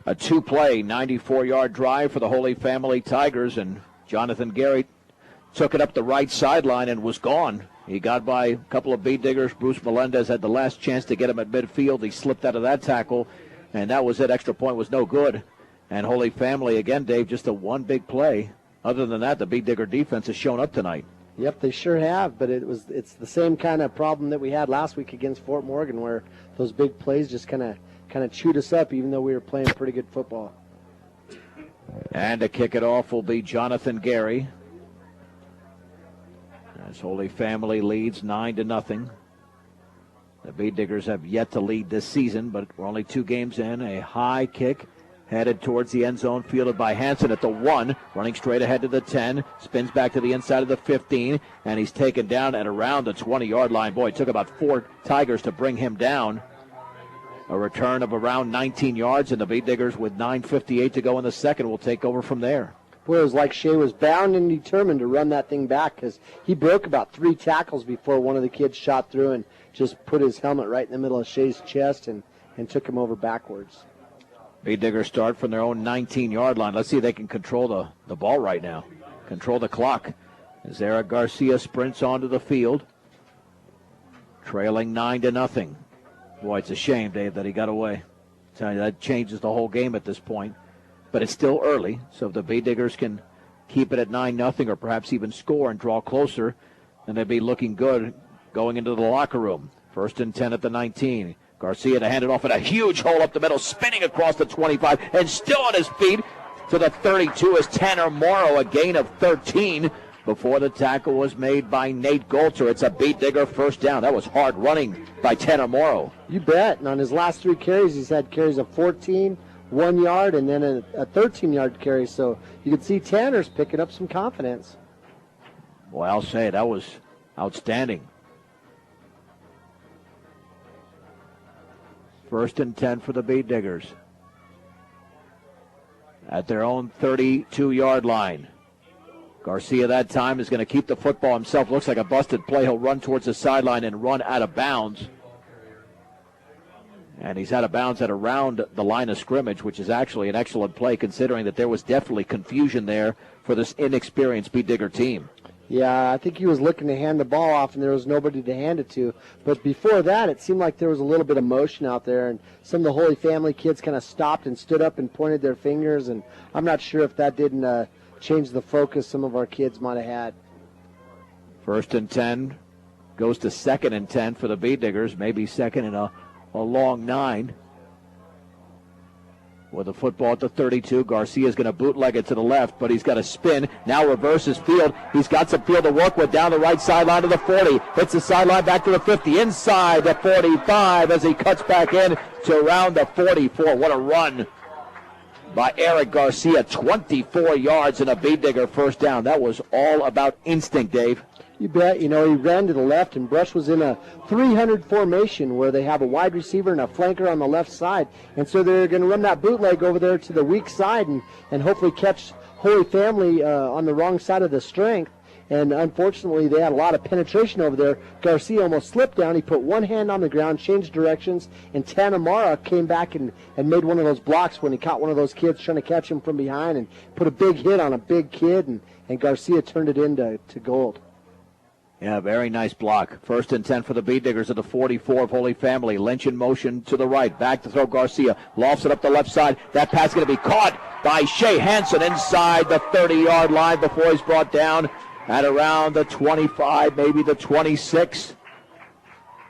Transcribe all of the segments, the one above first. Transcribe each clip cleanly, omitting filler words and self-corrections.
A two-play, 94-yard drive for the Holy Family Tigers, and Jonathan Gary took it up the right sideline and was gone. He got by a couple of beat diggers. Bruce Melendez had the last chance to get him at midfield. He slipped out of that tackle, and that was it. Extra point was no good. And Holy Family, again, Dave, just a one big play. Other than that, the beat digger defense has shown up tonight. Yep, they sure have, but it's the same kind of problem that we had last week against Fort Morgan, where those big plays just kind of chewed us up, even though we were playing pretty good football. And to kick it off will be Jonathan Gary, as Holy Family leads 9-0. The Beat Diggers have yet to lead this season, but we're only 2 games in. A high kick headed towards the end zone, fielded by Hanson at the 1, running straight ahead to the 10, spins back to the inside of the 15, and he's taken down at around the 20-yard line. Boy, it took about 4 Tigers to bring him down. A return of around 19 yards, and the Beat Diggers, with 9:58 to go in the second, will take over from there. Boy, it was like Shea was bound and determined to run that thing back, because he broke about 3 tackles before one of the kids shot through and just put his helmet right in the middle of Shea's chest and took him over backwards. Beat Diggers start from their own 19-yard line. Let's see if they can control the ball right now. Control the clock. As Eric Garcia sprints onto the field, trailing 9-0. Boy, it's a shame, Dave, that he got away. Tell you, that changes the whole game at this point. But it's still early, so if the Beat Diggers can keep it at 9-0 or perhaps even score and draw closer, then they'd be looking good going into the locker room. 1st and 10 at the 19. Garcia to hand it off at a huge hole up the middle, spinning across the 25, and still on his feet to the 32 is Tanner Morrow, a gain of 13 before the tackle was made by Nate Golter. It's a Beat Digger first down. That was hard running by Tanner Morrow. You bet. And on his last 3 carries, he's had carries of 14, 1 yard, and then a 13-yard carry. So you can see Tanner's picking up some confidence. Well, I'll say that was outstanding. 1st and 10 for the Beat Diggers at their own 32-yard line. Garcia that time is going to keep the football himself. Looks like a busted play. He'll run towards the sideline and run out of bounds. And he's out of bounds at around the line of scrimmage, which is actually an excellent play considering that there was definitely confusion there for this inexperienced Beat Digger team. Yeah, I think he was looking to hand the ball off, and there was nobody to hand it to. But before that, it seemed like there was a little bit of motion out there, and some of the Holy Family kids kind of stopped and stood up and pointed their fingers, and I'm not sure if that didn't change the focus some of our kids might have had. 1st and 10 goes to 2nd and 10 for the Beat Diggers, maybe second and a long 9. With the football at the 32, Garcia's going to bootleg it to the left, but he's got a spin. Now reverses field. He's got some field to work with down the right sideline to the 40. Hits the sideline back to the 50. Inside the 45 as he cuts back in to around the 44. What a run by Eric Garcia. 24 yards and a Beat Digger first down. That was all about instinct, Dave. You bet. You know, he ran to the left, and Brush was in a 300 formation where they have a wide receiver and a flanker on the left side. And so they're going to run that bootleg over there to the weak side and hopefully catch Holy Family on the wrong side of the strength. And unfortunately, they had a lot of penetration over there. Garcia almost slipped down. He put one hand on the ground, changed directions, and Tanamara came back and made one of those blocks when he caught one of those kids trying to catch him from behind and put a big hit on a big kid, and Garcia turned it into gold. Yeah, very nice block. 1st and 10 for the Beat Diggers at the 44 of Holy Family. Lynch in motion to the right. Back to throw Garcia. Lofts it up the left side. That pass is going to be caught by Shea Hanson inside the 30-yard line before he's brought down at around the 25, maybe the 26.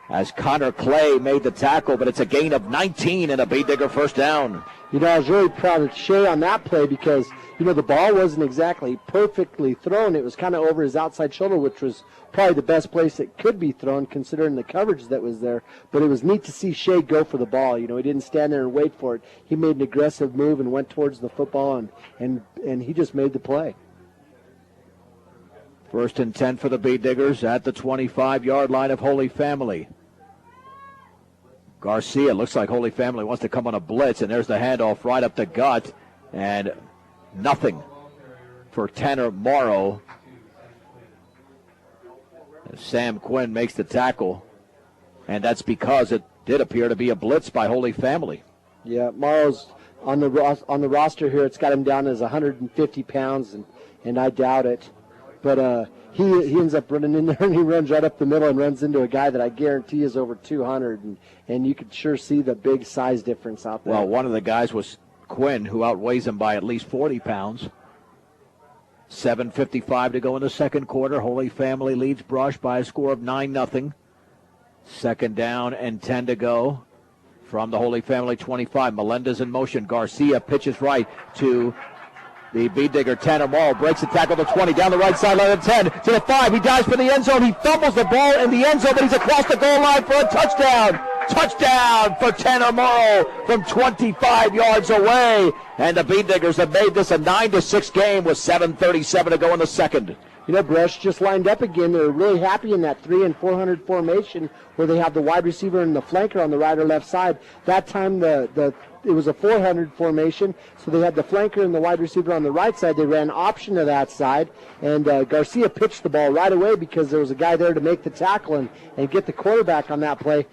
As Connor Clay made the tackle, but it's a gain of 19 and a Beat Digger first down. You know, I was really proud of Shea on that play because, you know, the ball wasn't exactly perfectly thrown. It was kind of over his outside shoulder, which was probably the best place it could be thrown considering the coverage that was there. But it was neat to see Shea go for the ball. You know, he didn't stand there and wait for it. He made an aggressive move and went towards the football, and he just made the play. 1st and 10 for the Beat Diggers at the 25-yard line of Holy Family. Garcia, looks like Holy Family wants to come on a blitz, and there's the handoff right up the gut, and nothing for Tanner Morrow. Sam Quinn makes the tackle, and that's because it did appear to be a blitz by Holy Family. Yeah, Morrow's on the roster here. It's got him down as 150 pounds, and I doubt it. But he ends up running in there, and he runs right up the middle and runs into a guy that I guarantee is over 200, and you could sure see the big size difference out there. Well, one of the guys was Quinn, who outweighs him by at least 40 pounds. 7:55 to go in the second quarter. Holy Family leads Brush by a score of 9-0. Second down and 10 to go from the Holy Family 25. Melendez in motion. Garcia pitches right to the Bead Digger. Tanner Morrow breaks the tackle to 20, down the right sideline of 10 to the 5. He dives for the end zone. He fumbles the ball in the end zone, but he's across the goal line for a touchdown. Touchdown for Tanner Morrow from 25 yards away. And the Bead Diggers have made this a 9-6 game with 7:37 to go in the second. You know, Brush just lined up again. They're really happy in that 3 and 400 formation where they have the wide receiver and the flanker on the right or left side. That time it was a 400 formation, so they had the flanker and the wide receiver on the right side. They ran option to that side, and Garcia pitched the ball right away because there was a guy there to make the tackle and get the quarterback on that play.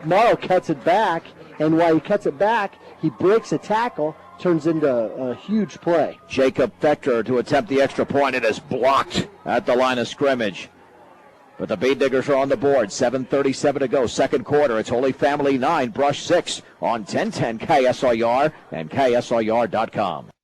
Morrow cuts it back, and while he cuts it back, he breaks a tackle, turns into a huge play. Jacob Fector to attempt the extra point. It is blocked at the line of scrimmage. But the Bead Diggers are on the board. 7:37 to go. Second quarter. It's Holy Family 9, Brush 6 on 1010 KSIR and KSIR.com.